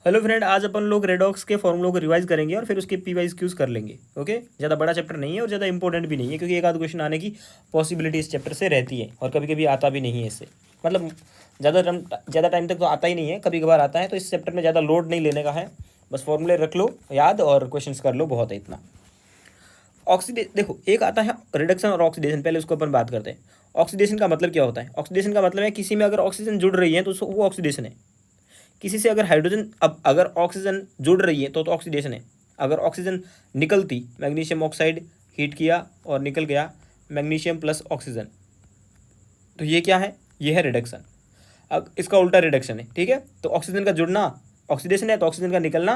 Hello friend, आज अपन लोग redox के फॉर्मूलों को रिवाइज करेंगे और फिर उसके पी वाइज क्यूज कर लेंगे। ओके, ज़्यादा बड़ा चैप्टर नहीं है और ज़्यादा इंपॉर्टेंट भी नहीं है, क्योंकि एक आध क्वेश्चन आने की पॉसिबिलिटी इस चैप्टर से रहती है और कभी कभी आता भी नहीं है इससे। मतलब ज़्यादा टाइम तक तो आता ही नहीं है, कभी कभार आता है। तो इस चैप्टर में ज़्यादा लोड नहीं लेने का है, बस फॉर्मूले रख लो याद और क्वेश्चन कर लो, बहुत है इतना। देखो, एक आता है रिडक्शन और ऑक्सीडेशन, पहले उसको अपन बात करते हैं। ऑक्सीडेशन का मतलब क्या होता है? ऑक्सीडेशन का मतलब है किसी में अगर ऑक्सीजन जुड़ रही है तो वो ऑक्सीडेशन है। किसी से अगर हाइड्रोजन, अब अगर ऑक्सीजन जुड़ रही है तो ऑक्सीडेशन है। अगर ऑक्सीजन निकलती, मैग्नीशियम ऑक्साइड हीट किया और निकल गया मैग्नीशियम प्लस ऑक्सीजन, तो ये क्या है? ये है रिडक्शन। अब इसका उल्टा रिडक्शन है, ठीक है। तो ऑक्सीजन का जुड़ना ऑक्सीडेशन है, तो ऑक्सीजन का निकलना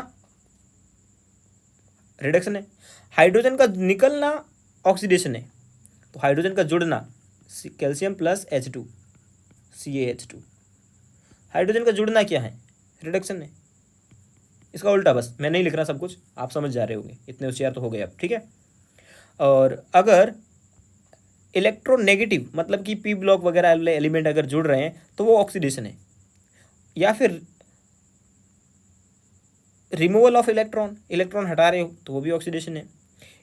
रिडक्शन है। हाइड्रोजन का निकलना ऑक्सीडेशन है, तो हाइड्रोजन का जुड़ना calcium plus H2 CaH2। Hydrogen का जुड़ना क्या है? रिडक्शन है। इसका उल्टा, बस मैं नहीं लिख रहा, सब कुछ आप समझ जा रहे होंगे, इतने होशियार तो हो गए अब, ठीक है। और अगर इलेक्ट्रोनेगेटिव मतलब कि पी ब्लॉक वगैरह वाले एलिमेंट अगर जुड़ रहे हैं तो वो ऑक्सीडेशन है। या फिर रिमूवल ऑफ इलेक्ट्रॉन, इलेक्ट्रॉन हटा रहे हो तो वो भी ऑक्सीडेशन है।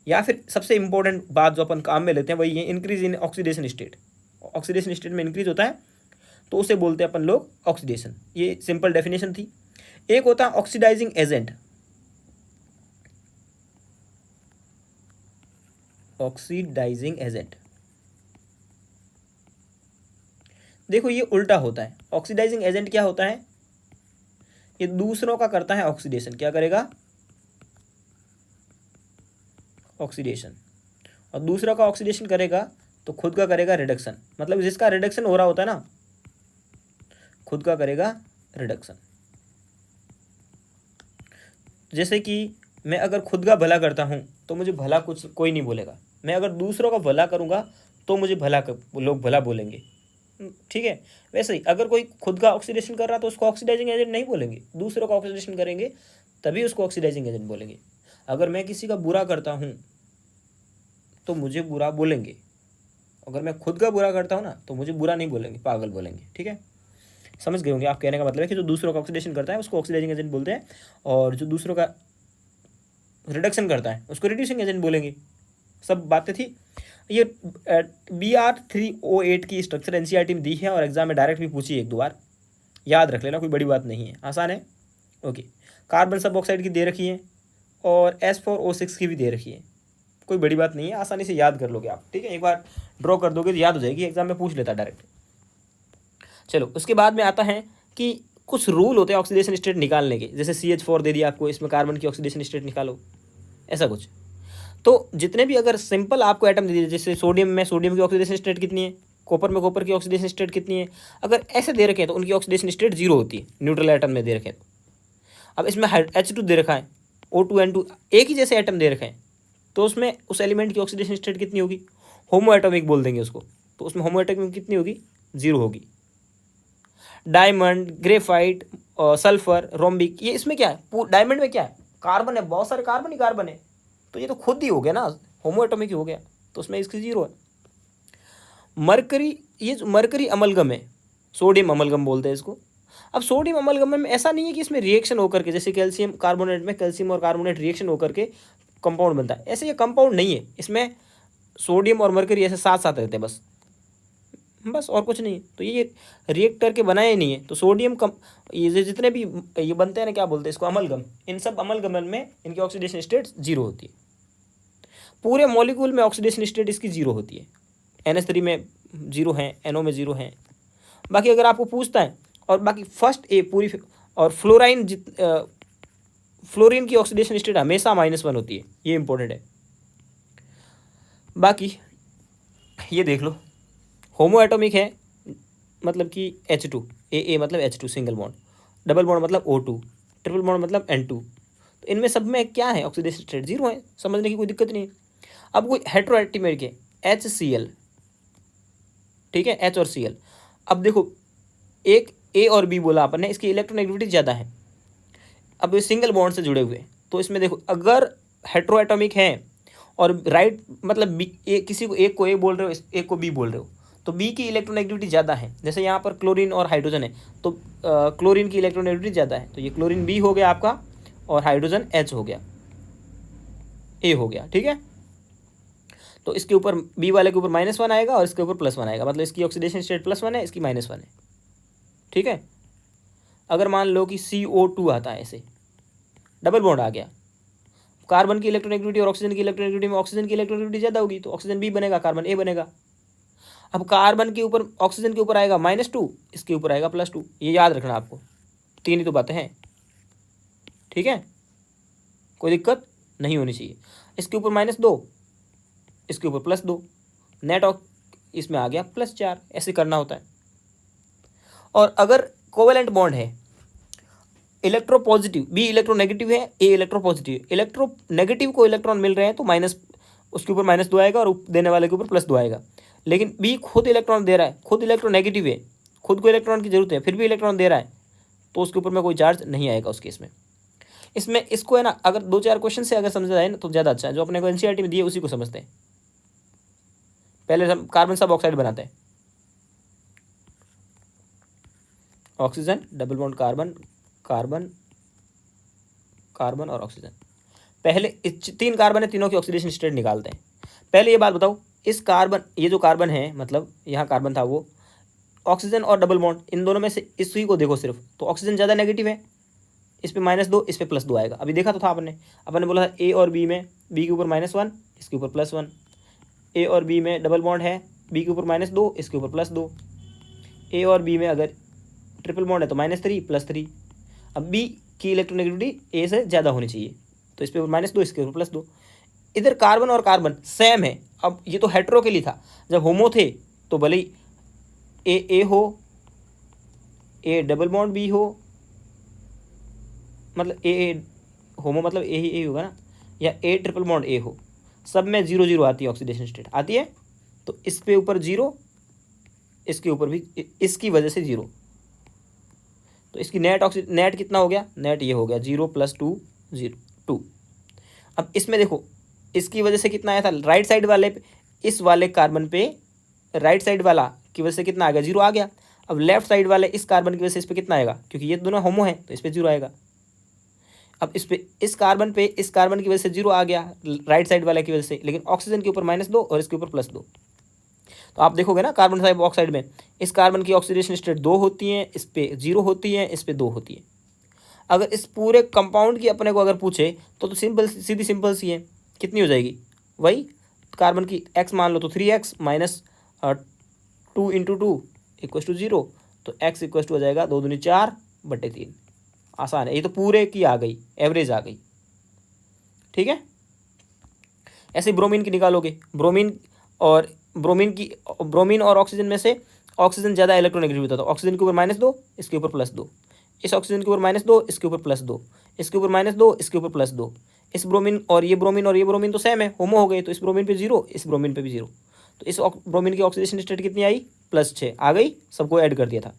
या फिर सबसे इंपॉर्टेंट बात जो अपन काम में लेते हैं वही है increase in oxidation state. Oxidation state में इंक्रीज होता है तो उसे बोलते हैं अपन लोग ऑक्सीडेशन। ये सिंपल डेफिनेशन थी। एक होता है ऑक्सीडाइजिंग एजेंट। ऑक्सीडाइजिंग एजेंट, देखो ये उल्टा होता है। ऑक्सीडाइजिंग एजेंट क्या होता है? ये दूसरों का करता है ऑक्सीडेशन। क्या करेगा? ऑक्सीडेशन। और दूसरा का ऑक्सीडेशन करेगा तो खुद का करेगा रिडक्शन। मतलब जिसका रिडक्शन हो रहा होता है ना, खुद का करेगा रिडक्शन। जैसे कि मैं अगर खुद का भला करता हूँ तो मुझे भला कुछ कोई नहीं बोलेगा। मैं अगर दूसरों का भला करूँगा तो मुझे लोग भला बोलेंगे, ठीक है। वैसे ही अगर कोई खुद का ऑक्सीडेशन कर रहा तो उसको ऑक्सीडाइजिंग एजेंट नहीं बोलेंगे, दूसरों का ऑक्सीडेशन करेंगे तभी उसको ऑक्सीडाइजिंग एजेंट बोलेंगे। अगर मैं किसी का बुरा करता हूँ तो मुझे बुरा बोलेंगे, अगर मैं खुद का बुरा करता हूँ ना तो मुझे बुरा नहीं बोलेंगे, पागल बोलेंगे, ठीक है। समझ गए होंगे आप। कहने का मतलब है कि जो दूसरों का ऑक्सीडेशन करता है उसको ऑक्सीडाइजिंग एजेंट बोलते हैं, और जो दूसरों का रिडक्शन करता है उसको रिड्यूसिंग एजेंट बोलेंगे। सब बातें थी। ये Br3O8 की स्ट्रक्चर एनसीईआरटी में दी है और एग्जाम में डायरेक्ट भी पूछी एक दो बार, याद रख लेना, कोई बड़ी बात नहीं है, आसान है। ओके, कार्बन सब ऑक्साइड की दे रखी है और S4O6 की भी दे रखी है, कोई बड़ी बात नहीं है, आसानी से याद कर लोगे आप, ठीक है। एक बार ड्रॉ कर दोगे तो याद हो जाएगी, एग्जाम में पूछ लेता डायरेक्ट। चलो, उसके बाद में आता है कि कुछ रूल होते हैं ऑक्सीडेशन स्टेट निकालने के। जैसे CH4 दे दिया आपको, इसमें कार्बन की ऑक्सीडेशन स्टेट निकालो, ऐसा कुछ। तो जितने भी अगर सिंपल आपको एटम दे दिए, जैसे सोडियम में सोडियम की ऑक्सीडेशन स्टेट कितनी है, कॉपर में कॉपर की ऑक्सीडेशन स्टेट कितनी है, अगर ऐसे दे रखे हैं तो उनकी ऑक्सीडेशन स्टेट जीरो होती है, न्यूट्रल एटम में दे रखे हैं तो। अब इसमें H2 दे रखा है, O2N2 एक ही जैसे एटम दे रखे हैं, तो उसमें उस एलिमेंट की ऑक्सीडेशन स्टेट कितनी होगी? होमो एटॉमिक बोल देंगे उसको, तो उसमें होमो एटॉमिक कितनी होगी? जीरो होगी। डायमंड, ग्रेफाइट, सल्फर, रोम्बिक, ये इसमें क्या है? डायमंड में क्या है? कार्बन है, बहुत सारे कार्बन ही कार्बन है, तो ये तो खुद ही हो गया ना, होमो एटॉमिक ही हो गया, तो उसमें इसकी जीरो है। मरकरी, ये जो मरकरी अमलगम है, सोडियम अमलगम बोलते हैं इसको। अब सोडियम अमलगम में ऐसा नहीं है कि इसमें रिएक्शन होकर के, जैसे कैल्शियम कार्बोनेट में कैल्शियम और कार्बोनेट रिएक्शन होकर के कंपाउंड बनता है, ऐसे ये कंपाउंड नहीं है। इसमें सोडियम और मरकरी ऐसे साथ साथ रहते हैं, बस और कुछ नहीं है। तो ये रिएक्टर के बनाए ही नहीं है। तो सोडियम कम, ये जितने भी ये बनते हैं ना, क्या बोलते हैं इसको, अमलगम, इन सब अमलगमन में इनकी ऑक्सीडेशन स्टेट जीरो होती है। पूरे मॉलिक्यूल में ऑक्सीडेशन स्टेट इसकी जीरो होती है। NH3 में जीरो है, NO में जीरो है। बाकी अगर आपको पूछता है, और बाकी फर्स्ट ए पूरी, और फ्लोरीन की ऑक्सीडेशन स्टेट हमेशा -1 होती है, ये इंपॉर्टेंट है। बाकी ये देख लो, होमो एटॉमिक है मतलब कि H2, AA मतलब H2 single bond, double bond मतलब O2, ट्रिपल बॉन्ड मतलब N2। तो इनमें सब में क्या है? ऑक्सीडेशन स्टेट जीरो है, समझने की कोई दिक्कत नहीं है। अब कोई हेट्रोएटोमेर के HCl, ठीक है, H और Cl। अब देखो, एक A और B बोला अपन ने, इसकी इलेक्ट्रोनेगेटिविटी ज़्यादा है। अब ये सिंगल बॉन्ड से जुड़े हुए, तो इसमें देखो अगर हेट्रोएटोमिक है और राइट मतलब किसी को, एक को A बोल रहे हो, एक को B बोल रहे हो, तो बी की इलेक्ट्रोनेगेटिविटी ज़्यादा है। जैसे यहाँ पर क्लोरीन और हाइड्रोजन है, तो क्लोरीन की इलेक्ट्रोनेगेटिविटी ज़्यादा है, तो ये क्लोरीन बी हो गया आपका और हाइड्रोजन एच हो गया, ए हो गया। ठीक है, तो इसके ऊपर बी वाले के ऊपर -1 आएगा और इसके ऊपर +1 आएगा, मतलब इसकी ऑक्सीडेशन स्टेट +1 है, इसकी -1 है। ठीक है, अगर मान लो कि CO2 आता है, ऐसे डबल बॉन्ड आ गया, कार्बन की इलेक्ट्रोनेगेटिविटी और ऑक्सीजन की इलेक्ट्रोनेगेटिविटी में ऑक्सीजन की इलेक्ट्रोनेगेटिविटी ज़्यादा होगी, तो ऑक्सीजन बी बनेगा, कार्बन ए बनेगा। अब कार्बन के ऊपर ऑक्सीजन के ऊपर आएगा -2, इसके ऊपर आएगा +2, ये याद रखना आपको, 3 ही तो बातें हैं। ठीक है, कोई दिक्कत नहीं होनी चाहिए। इसके ऊपर -2, इसके ऊपर +2, नेट इसमें आ गया +4, ऐसे करना होता है। और अगर कोवेलेंट बॉन्ड है, इलेक्ट्रोपॉजिटिव, बी इलेक्ट्रोनेगेटिव है, ए इलेक्ट्रोपॉजिटिव, इलेक्ट्रोनेगेटिव को इलेक्ट्रॉन मिल रहे हैं तो उसके ऊपर -2 आएगा और देने वाले के ऊपर +2 आएगा। लेकिन बी खुद इलेक्ट्रॉन दे रहा है, खुद इलेक्ट्रोनेगेटिव है, खुद को इलेक्ट्रॉन की जरूरत है, फिर भी इलेक्ट्रॉन दे रहा है, तो उसके ऊपर में कोई चार्ज नहीं आएगा उस केस में। इसमें इसको है ना, अगर 2-4 क्वेश्चन से अगर समझा जाए ना तो ज़्यादा अच्छा है। जो अपने को एनसीईआरटी में दिए उसी को समझते हैं। पहले हम कार्बन सब ऑक्साइड बनाते हैं, oxygen double bond carbon, carbon, carbon और ऑक्सीजन। पहले 3 कार्बन है, तीनों की ऑक्सीडेशन स्टेट निकालते हैं। पहले ये बात बताओ, इस कार्बन, ये जो कार्बन है, मतलब यहाँ कार्बन था, वो ऑक्सीजन और डबल बॉन्ड, इन दोनों में से इसी को देखो सिर्फ, तो ऑक्सीजन ज़्यादा नेगेटिव है, इस पे -2, इस पे +2 आएगा। अभी देखा तो था अपने बोला था ए और बी में, बी के ऊपर -1, इसके ऊपर +1, ए और बी में डबल बॉन्ड है, बी के ऊपर -2, इसके ऊपर +2, ए और बी में अगर ट्रिपल बॉन्ड है तो -3 +3। अब बी की इलेक्ट्रोनेगेटिविटी ए से ज़्यादा होनी चाहिए, तो इस पे -2, इसके ऊपर +2। इधर कार्बन और कार्बन सेम है। अब ये तो हेट्रो के लिए था, जब होमो थे तो भले ही ए हो, ए डबल बॉन्ड बी हो, मतलब ए होमो मतलब ए ही होगा ना, या ए ट्रिपल बॉन्ड ए हो, सब में 0-0 आती है ऑक्सीडेशन स्टेट आती है। तो इस पे ऊपर 0, इसके ऊपर भी इसकी वजह से 0, तो इसकी नेट कितना हो गया, नेट ये हो गया 0 + 2 0 2। अब इसमें देखो, इसकी वजह से कितना आया था राइट साइड वाले पे, इस वाले कार्बन पे राइट साइड वाला की वजह से कितना आ गया, 0 आ गया। अब लेफ्ट साइड वाले इस कार्बन की वजह से इस पे कितना आएगा, क्योंकि ये दोनों होमो है तो इस पे 0 आएगा। अब इस पे इस कार्बन की वजह से 0 आ गया राइट साइड वाले की वजह से, लेकिन ऑक्सीजन के ऊपर -2 और इसके ऊपर +2। तो आप देखोगे ना कार्बन डाइऑक्साइड ऑक्साइड में इस कार्बन की ऑक्सीडेशन स्टेट 2 होती हैं, इस पे 0 होती है, इस पे 2 होती है। अगर इस पूरे कंपाउंड की अपने को अगर पूछे तो सिंपल, सीधी सिंपल सी है, कितनी हो जाएगी, वही कार्बन की x मान लो तो 3x - 2 × 2 = 0, तो x = हो जाएगा 2 दूनी 4/3। आसान है, ये तो पूरे की आ गई, एवरेज आ गई। ठीक है, ऐसे ब्रोमीन की निकालोगे, ब्रोमीन और ऑक्सीजन में से ऑक्सीजन ज़्यादा इलेक्ट्रोनेगेटिव होता है, तो ऑक्सीजन के ऊपर -2, इसके ऊपर +2, इस ऑक्सीजन के ऊपर -2, इसके ऊपर +2, इसके ऊपर -2, इसके ऊपर +2। इस ब्रोमीन और ये ब्रोमीन तो सेम है, होमो हो गए, तो इस ब्रोमीन पे 0, इस ब्रोमीन पे भी 0, तो इस ब्रोमीन की ऑक्सीडेशन स्टेट कितनी आई, +6 आ गई, सबको ऐड कर दिया था।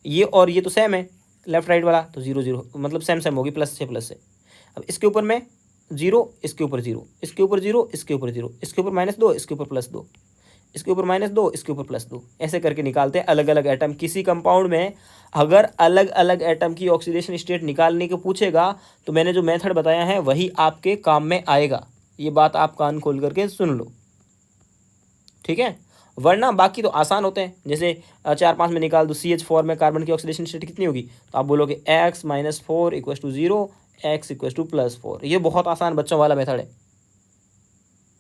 ये और ये तो सेम है, लेफ्ट राइट वाला, तो 0-0 मतलब सेम होगी, +6 अब इसके ऊपर में 0, इसके ऊपर 0, इसके ऊपर 0, इसके ऊपर 0, इसके ऊपर -2, इसके ऊपर +2, इसके ऊपर -2, इसके ऊपर +2, ऐसे करके निकालते हैं अलग अलग एटम। किसी कंपाउंड में अगर अलग अलग एटम की ऑक्सीडेशन स्टेट निकालने को पूछेगा तो मैंने जो मेथड बताया है वही आपके काम में आएगा। ये बात आप कान खोल करके सुन लो, ठीक है। वरना बाकी तो आसान होते हैं, जैसे 4-5 में निकाल दो, CH4 में कार्बन की ऑक्सीडेशन स्टेट कितनी होगी, तो आप बोलोगे x - 4 = 0, x = +4। ये बहुत आसान बच्चों वाला मेथड है।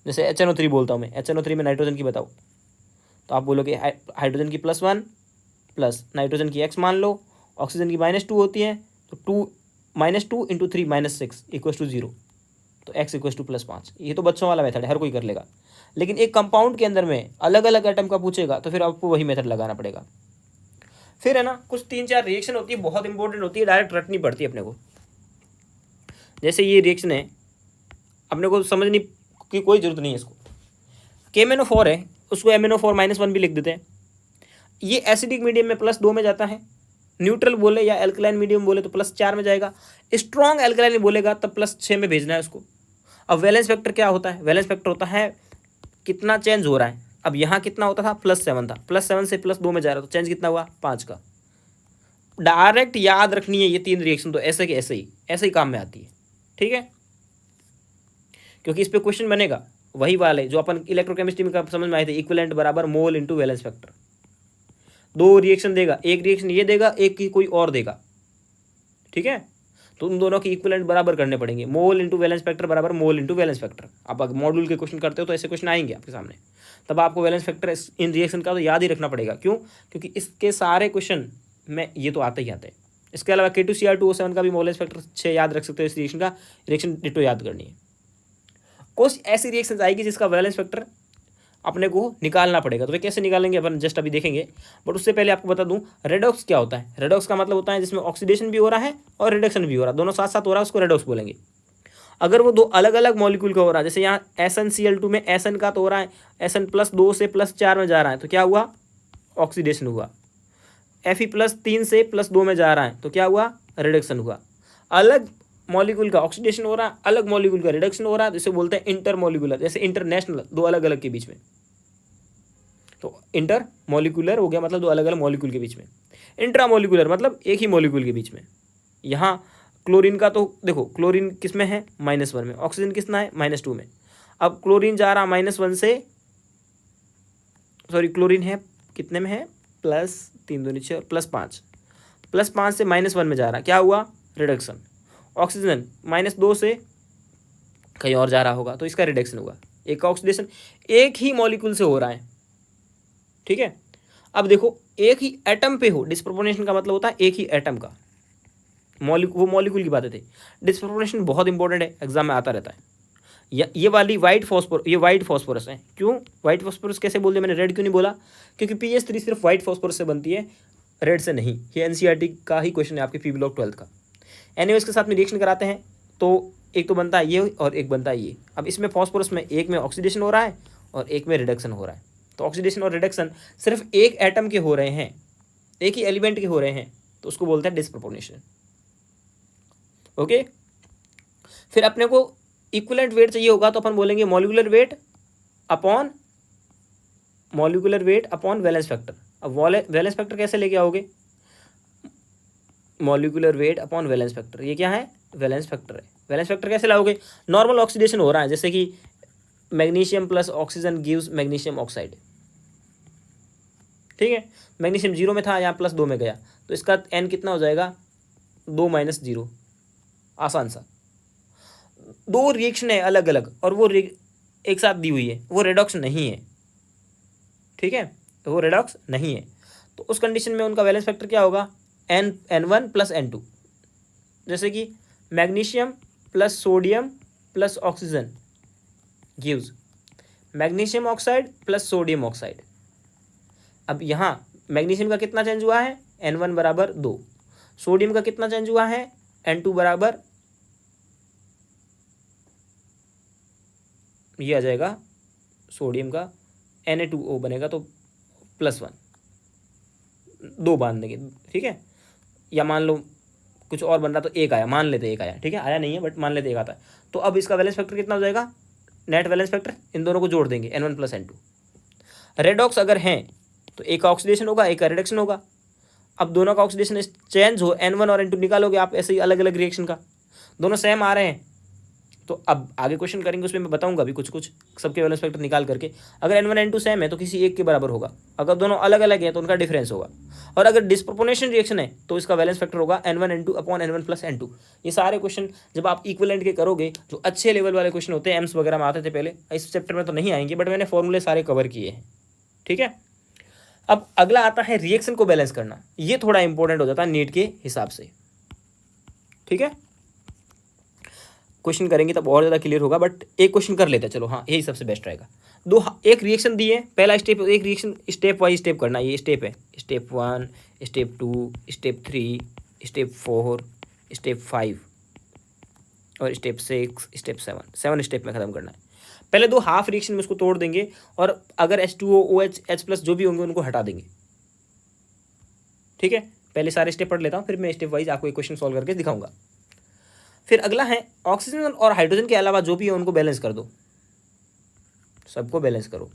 जैसे HNO3 बोलता हूँ मैं, HNO3 में नाइट्रोजन की बताओ, तो आप बोलोगे हाइड्रोजन की +1 प्लस नाइट्रोजन की x मान लो, ऑक्सीजन की -2 होती है, तो -2 × 3 -6 = 0, तो x = +5। ये तो बच्चों वाला मेथड है, हर कोई कर लेगा। लेकिन एक कंपाउंड के अंदर में अलग अलग एटम का पूछेगा तो फिर आपको वही मेथड लगाना पड़ेगा। फिर है ना, कुछ 3-4 रिएक्शन होती है, बहुत इंपॉर्टेंट होती है, डायरेक्ट रटनी पड़ती है अपने को। जैसे ये रिएक्शन है, अपने को समझने की कोई ज़रूरत नहीं है इसको। KMnO4 है, उसको MnO4 -1 भी लिख देते हैं। ये एसिडिक मीडियम में +2 में जाता है, न्यूट्रल बोले या एल्कलाइन मीडियम बोले तो +4 में जाएगा, स्ट्रॉन्ग एल्कलाइन बोलेगा तब +6 में भेजना है उसको। अब वैलेंस फैक्टर क्या होता है, वैलेंस फैक्टर होता है कितना चेंज हो रहा है। अब यहाँ कितना होता था, +7 था, +7 से +2 में जा रहा, तो चेंज कितना हुआ, 5 का। डायरेक्ट याद रखनी है ये 3 रिएक्शन, तो ऐसे के ऐसे ही काम में आती है, ठीक है, क्योंकि इस पे क्वेश्चन बनेगा वही वाले जो अपन इलेक्ट्रोकेमिस्ट्री में समझ में आए थे, इक्विवेलेंट बराबर mole into valence factor. 2 reaction देगा, एक रिएक्शन ये देगा, एक की कोई और देगा, ठीक है, तो उन दोनों की इक्विवेलेंट बराबर करने पड़ेंगे, मोल इंटू वैलेंस फैक्टर बराबर मोल इंटू वैलेंस फैक्टर। आप अगर मॉड्यूल के क्वेश्चन करते हो तो ऐसे क्वेश्चन आएंगे आपके सामने, तब आपको वैलेंस फैक्टर इन रिएक्शन का तो याद ही रखना पड़ेगा। क्यों? क्योंकि इसके सारे क्वेश्चन में ये तो आते ही आते हैं। इसके अलावा K2Cr2O7 का भी वैलेंस फैक्टर 6 याद रख सकते हो। इस रिएक्शन का रिएक्शन डिटो याद करनी है। कुछ ऐसी रिएक्शन आएगी जिसका वैलेंस फैक्टर अपने को निकालना पड़ेगा, तो वे कैसे निकालेंगे अपन जस्ट अभी देखेंगे। बट उससे पहले आपको बता दूं रेडॉक्स क्या होता है। रेडॉक्स का मतलब होता है जिसमें ऑक्सीडेशन भी हो रहा है और रिडक्शन भी हो रहा है, दोनों साथ साथ हो रहा है, उसको रेडॉक्स बोलेंगे। अगर वो 2 अलग अलग मॉलिक्यूल का हो रहा है, जैसे यहाँ SnCl2 में SN का तो हो रहा है, SN +2 से +4 में जा रहा है, तो क्या हुआ, ऑक्सीडेशन हुआ। Fe +3 से +2 में जा रहा है, तो क्या हुआ, रिडक्शन हुआ। अलग मॉलिक्यूल का ऑक्सीडेशन हो रहा है, अलग मॉलिक्यूल का रिडक्शन हो रहा है, तो इसे बोलते हैं इंटरमॉलिक्यूलर, जैसे इंटरनेशनल, 2 अलग अलग के बीच में। तो इंटर मॉलिक्यूलर हो गया मतलब 2 अलग अलग मॉलिक्यूल के बीच में। इंट्रामॉलिक्यूलर मतलब एक ही मॉलिक्यूल के बीच में। यहाँ क्लोरीन का तो देखो, क्लोरीन किस में है, -1 में, ऑक्सीजन कितना है, -2 में। अब क्लोरीन जा रहा -1 से, सॉरी क्लोरीन है कितने में है, +3 2 नीचे, +5, +5 से -1 में जा रहा, क्या हुआ, रिडक्शन। ऑक्सीजन -2 से कहीं और जा रहा होगा, तो इसका रिडक्शन हुआ। एक का ऑक्सीडेशन एक ही मॉलिक्यूल से हो रहा है, ठीक है। अब देखो एक ही एटम पे हो, डिस्प्रोपोर्शनेशन का मतलब होता है एक ही एटम का, वो मॉलिक्यूल की बातें थे। डिस्प्रोपोर्शनेशन बहुत इंपॉर्टेंट है, एग्जाम में आता रहता है। ये वाली वाइट फॉस्फोरस है। क्यों वाइट फॉस्फोरस कैसे बोल दिया मैंने, रेड क्यों नहीं बोला, क्योंकि PH3 सिर्फ वाइट फॉस्फोरस से बनती है, रेड से नहीं। ये NCERT का ही क्वेश्चन है आपके पी ब्लॉक 12 का। एनीवे इसके साथ में रिएक्शन कराते हैं तो एक तो बनता है ये और एक बनता है ये। अब इसमें फॉस्फोरस में एक में ऑक्सीडेशन हो रहा है और एक में रिडक्शन हो रहा है, तो ऑक्सीडेशन और रिडक्शन सिर्फ एक एटम के हो रहे हैं, एक ही एलिमेंट के हो रहे हैं, तो उसको बोलते हैं डिस्प्रोपोर्शनेशन। ओके, फिर अपने को इक्विवेलेंट वेट चाहिए होगा, तो अपन बोलेंगे molecular weight upon valence factor. अब वैलेंस फैक्टर कैसे लेके आओगे, molecular weight upon valence factor, ये क्या है, वैलेंस फैक्टर है। वैलेंस फैक्टर कैसे लाओगे, नॉर्मल ऑक्सीडेशन हो रहा है, जैसे कि magnesium plus oxygen gives magnesium oxide, ठीक है। मैग्नीशियम 0 में था, यहाँ +2 में गया, तो इसका N कितना हो जाएगा, 2 - 0, आसान सा। 2 रिएक्शन है अलग अलग और वो एक साथ दी हुई है, वो रेडॉक्स नहीं है, ठीक है, तो वो रेडॉक्स नहीं है। तो उस कंडीशन में उनका वैलेंस फैक्टर क्या होगा, N1 + N2। जैसे कि magnesium plus sodium plus oxygen gives magnesium oxide plus sodium oxide. अब यहाँ मैग्नीशियम का कितना चेंज हुआ है, N1 = 2, सोडियम का कितना चेंज हुआ है, N2 = ये आ जाएगा, सोडियम का Na2O बनेगा तो +1, 2 बांध देंगे, ठीक है। या मान लो कुछ और बन रहा तो 1 आया, मान लेते 1 आया, ठीक है, आया नहीं है बट मान लेते 1 आता है। तो अब इसका वैलेंस फैक्टर कितना हो जाएगा, नेट वैलेंस फैक्टर, इन दोनों को जोड़ देंगे N1 + N2। रेडॉक्स अगर हैं तो एक का ऑक्सीडेशन होगा, एक का रिडक्शन होगा। अब दोनों का ऑक्सीडेशन चेंज हो, N1 और N2 निकालोगे आप ऐसे ही अलग अलग रिएक्शन का, दोनों सेम आ रहे हैं। तो अब आगे क्वेश्चन करेंगे उसमें मैं बताऊंगा अभी कुछ सबके वैलेंस फैक्टर निकाल करके। अगर N1 N2 सेम है तो किसी एक के बराबर होगा, अगर दोनों अलग अलग हैं तो उनका डिफरेंस होगा, और अगर डिस्प्रोपोर्शनेशन रिएक्शन है तो इसका वैलेंस फैक्टर होगा N1 N2 upon N1 + N2। ये सारे क्वेश्चन जब आप इक्विवेलेंट के करोगे, जो अच्छे लेवल वाले क्वेश्चन होते हैं, एम्स वगैरह में आते थे पहले, इस चैप्टर में तो नहीं आएंगे बट मैंने फॉर्मूले सारे कवर किए हैं, ठीक है। अब अगला आता है रिएक्शन को बैलेंस करना, ये थोड़ा इंपॉर्टेंट हो जाता है नीट के हिसाब से, ठीक है। क्वेश्चन करेंगे तब और ज़्यादा क्लियर होगा, बट एक क्वेश्चन कर लेते हैं, चलो, हाँ यही सबसे बेस्ट रहेगा। एक रिएक्शन दी है, पहला स्टेप, एक रिएक्शन स्टेप वाइज स्टेप करना, ये स्टेप है, step 1, step 2, step 3, step 4, step 5 और स्टेप 6, स्टेप 7 स्टेप में ख़त्म करना है। पहले 2 हाफ रिएक्शन में उसको तोड़ देंगे, और अगर H2O OH H+ जो भी होंगे उनको हटा देंगे, ठीक है। पहले सारे स्टेप पढ़ लेता हूँ, फिर मैं स्टेप वाइज आपको एक क्वेश्चन सॉल्व करके दिखाऊंगा। फिर अगला है ऑक्सीजन और हाइड्रोजन के अलावा जो भी है उनको बैलेंस कर दो, सबको बैलेंस करो।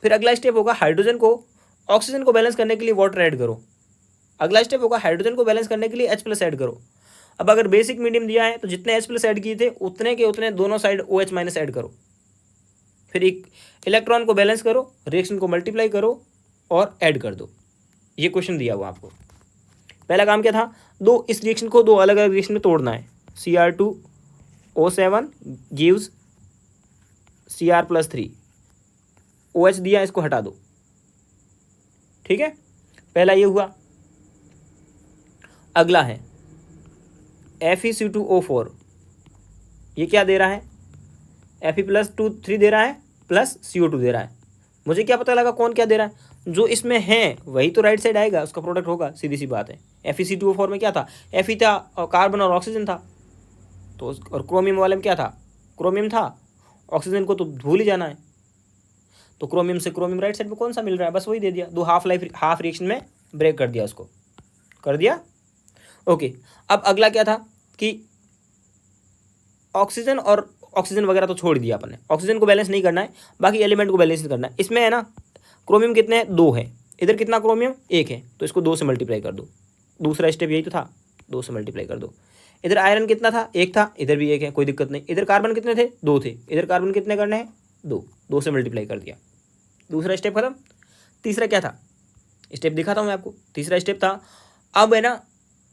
फिर अगला स्टेप होगा हाइड्रोजन को ऑक्सीजन को बैलेंस करने के लिए वाटर ऐड करो। अगला स्टेप होगा हाइड्रोजन को बैलेंस करने के लिए H+ ऐड करो। अब अगर बेसिक मीडियम दिया है तो जितने H+ ऐड किए थे उतने के उतने दोनों साइड OH- ऐड करो। फिर एक इलेक्ट्रॉन को बैलेंस करो, रिएक्शन को मल्टीप्लाई करो और ऐड कर दो। ये क्वेश्चन दिया हुआ आपको। पहला काम क्या था, इस रिएक्शन को दो अलग अलग रिएक्शन में तोड़ना है। Cr2O7 गिव्स Cr+3, OH दिया, इसको हटा दो। ठीक है, पहला ये हुआ। अगला है FeC2O4, ये क्या दे रहा है, Fe+2 दे रहा है प्लस CO2 दे रहा है। मुझे क्या पता लगा कौन क्या दे रहा है, जो इसमें है वही तो राइट साइड आएगा, उसका प्रोडक्ट होगा, सीधी सी बात है। FeC2O4 में क्या था, Fe था और कार्बन और ऑक्सीजन था, तो और क्रोमियम वाले में क्या था, क्रोमियम था, ऑक्सीजन को तो भूल ही जाना है, तो क्रोमियम से क्रोमियम राइट साइड में कौन सा मिल रहा है, बस वही दे दिया। दो हाफ रिएक्शन में ब्रेक कर दिया, उसको कर दिया। ओके, अब अगला क्या था कि ऑक्सीजन और ऑक्सीजन वगैरह तो छोड़ दिया अपन ने, ऑक्सीजन को बैलेंस नहीं करना है, बाकी एलिमेंट को बैलेंस करना है। इसमें है ना क्रोमियम कितने हैं, 2 है, इधर कितना क्रोमियम 1 है, तो इसको 2 से मल्टीप्लाई कर दो। दूसरा स्टेप यही तो था, 2 से मल्टीप्लाई कर दो। इधर आयरन कितना था, 1 था, इधर भी 1 है, कोई दिक्कत नहीं। इधर कार्बन कितने थे, 2 थे, इधर कार्बन कितने करने हैं, 2 से मल्टीप्लाई कर दिया। दूसरा स्टेप खत्म। तीसरा क्या था, स्टेप दिखाता हूँ मैं आपको। तीसरा स्टेप था, अब है ना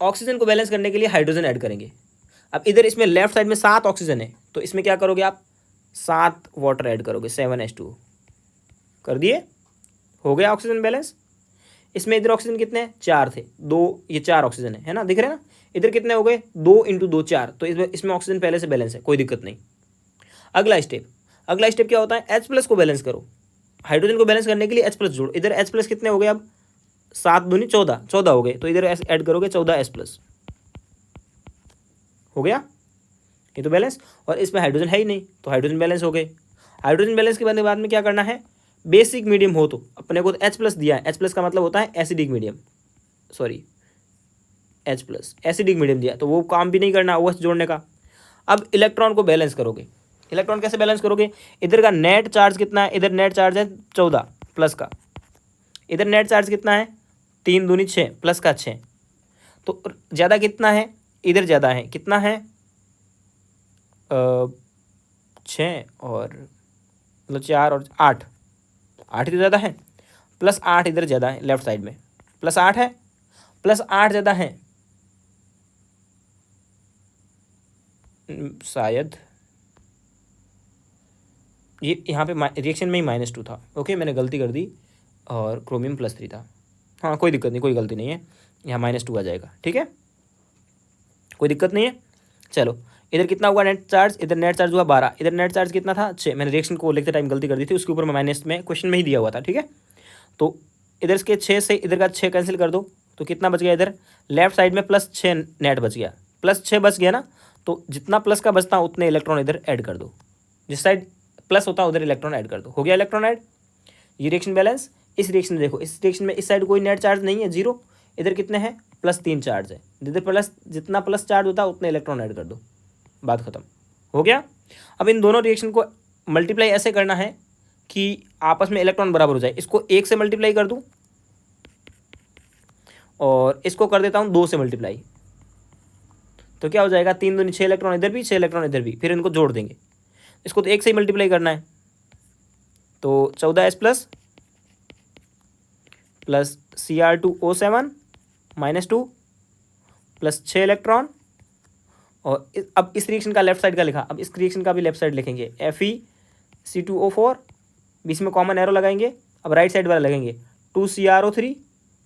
ऑक्सीजन को बैलेंस करने के लिए हाइड्रोजन ऐड करेंगे। अब इधर इसमें लेफ्ट साइड में 7 ऑक्सीजन है, तो इसमें क्या करोगे आप, 7 वाटर ऐड करोगे, 7H2 कर दिए, हो गया ऑक्सीजन बैलेंस। इसमें इधर ऑक्सीजन कितने हैं, 4 थे, 2 ये 4 ऑक्सीजन है ना, दिख रहे हैं ना। इधर कितने हो गए, 2 × 2 4, तो इसमें ऑक्सीजन पहले से बैलेंस है, कोई दिक्कत नहीं। अगला स्टेप क्या होता है, H+ को बैलेंस करो। हाइड्रोजन को बैलेंस करने के लिए H+ जोड़ो। इधर H+ कितने हो गए, अब 7 दूनी 14 हो गए, तो इधर ऐड करोगे 14H+, हो गया ये तो बैलेंस। और इसमें हाइड्रोजन है ही नहीं, तो हाइड्रोजन बैलेंस हो गए। हाइड्रोजन बैलेंस के बाद में क्या करना है, बेसिक मीडियम हो तो अपने को H+ दिया है, H+ का मतलब होता है acidic medium, sorry H+ acidic medium दिया, तो वो काम भी नहीं करना OH जोड़ने का। अब इलेक्ट्रॉन को बैलेंस करोगे। इलेक्ट्रॉन कैसे बैलेंस करोगे, इधर का नेट चार्ज कितना है, इधर नेट चार्ज है 14 प्लस का, इधर नेट चार्ज कितना है 3 दूनी 6 प्लस का 6, तो ज़्यादा कितना है, इधर ज़्यादा है, कितना है 6 और मतलब 4 और 8 इधर ज़्यादा है, प्लस 8 इधर ज़्यादा है, लेफ्ट साइड में प्लस 8 है, प्लस 8 ज़्यादा है, शायद ये यहाँ पे रिएक्शन में ही -2 था। ओके, मैंने गलती कर दी और क्रोमियम +3 था। हाँ कोई दिक्कत नहीं, कोई गलती नहीं है, यहाँ -2 आ जाएगा, ठीक है, कोई दिक्कत नहीं है। चलो इधर कितना हुआ नेट चार्ज, इधर नेट चार्ज हुआ 12, इधर नेट चार्ज कितना था 6, मैंने रिएक्शन को लिखते टाइम गलती कर दी थी, उसके ऊपर मैं माइनस में क्वेश्चन में ही दिया हुआ था, ठीक है। तो इधर इसके 6 से इधर का 6 कैंसिल कर दो, तो कितना बच गया, इधर लेफ्ट साइड में +6 नेट बच गया, +6 बच गया ना, तो जितना प्लस का बचता उतने इलेक्ट्रॉन इधर ऐड कर दो, जिस साइड प्लस होता है उधर इलेक्ट्रॉन ऐड कर दो, हो गया इलेक्ट्रॉन ऐड। ये रिएक्शन बैलेंस। इस रिएक्शन में देखो, इस रिएक्शन में इस साइड कोई नेट चार्ज नहीं है, 0, इधर कितने हैं +3 चार्ज है, इधर प्लस जितना प्लस चार्ज होता है उतने इलेक्ट्रॉन ऐड कर दो, बात खत्म, हो गया। अब इन दोनों रिएक्शन को मल्टीप्लाई ऐसे करना है कि आपस में इलेक्ट्रॉन बराबर हो जाए। इसको 1 से मल्टीप्लाई कर दूँ और इसको कर देता हूँ 2 से मल्टीप्लाई, तो क्या हो जाएगा, 3 दूनी 6 इलेक्ट्रॉन इधर भी, 6 इलेक्ट्रॉन इधर भी, फिर इनको जोड़ देंगे। इसको तो 1 से ही मल्टीप्लाई करना है, तो 14H+ plus Cr2O7 -2 plus 6 electron. और अब इस रिएक्शन का लेफ्ट साइड का लिखा, अब इस रिएक्शन का भी लेफ्ट साइड लिखेंगे, FeC2O4, बीच में कॉमन एरो लगाएंगे, अब राइट साइड वाला लगेंगे 2CrO3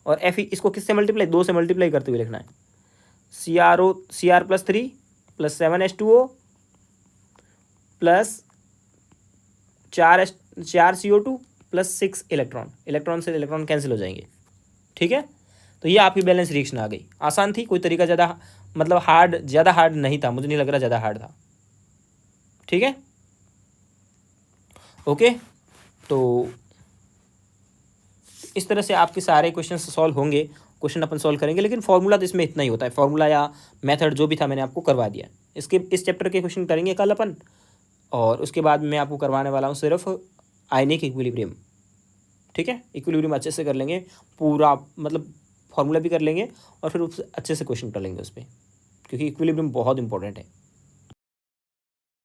और Fe, इसको किससे मल्टीप्लाई, 2 से मल्टीप्लाई करते हुए लिखना है, Cr+3 plus 7H2O plus 4 CO2 plus 6 electron, electron से इलेक्ट्रॉन कैंसिल हो जाएंगे, ठीक है। तो ये आपकी बैलेंस रिएक्शन आ गई, आसान थी, कोई तरीका ज़्यादा मतलब ज़्यादा हार्ड नहीं था, मुझे नहीं लग रहा ज़्यादा हार्ड था, ठीक है। ओके, तो इस तरह से आपके सारे क्वेश्चन सॉल्व होंगे, क्वेश्चन अपन सॉल्व करेंगे, लेकिन फॉर्मूला तो इसमें इतना ही होता है, फॉर्मूला या मेथड जो भी था मैंने आपको करवा दिया। इस चैप्टर के क्वेश्चन करेंगे कल अपन, और उसके बाद मैं आपको करवाने वाला हूँ सिर्फ आयनिक इक्विलिब्रियम, ठीक है, इक्विलिब्रियम अच्छे से कर लेंगे, पूरा मतलब फॉर्मूला भी कर लेंगे और फिर उस अच्छे से क्वेश्चन कर लेंगे उस पर, क्योंकि इक्विलिब्रियम बहुत इंपॉर्टेंट है।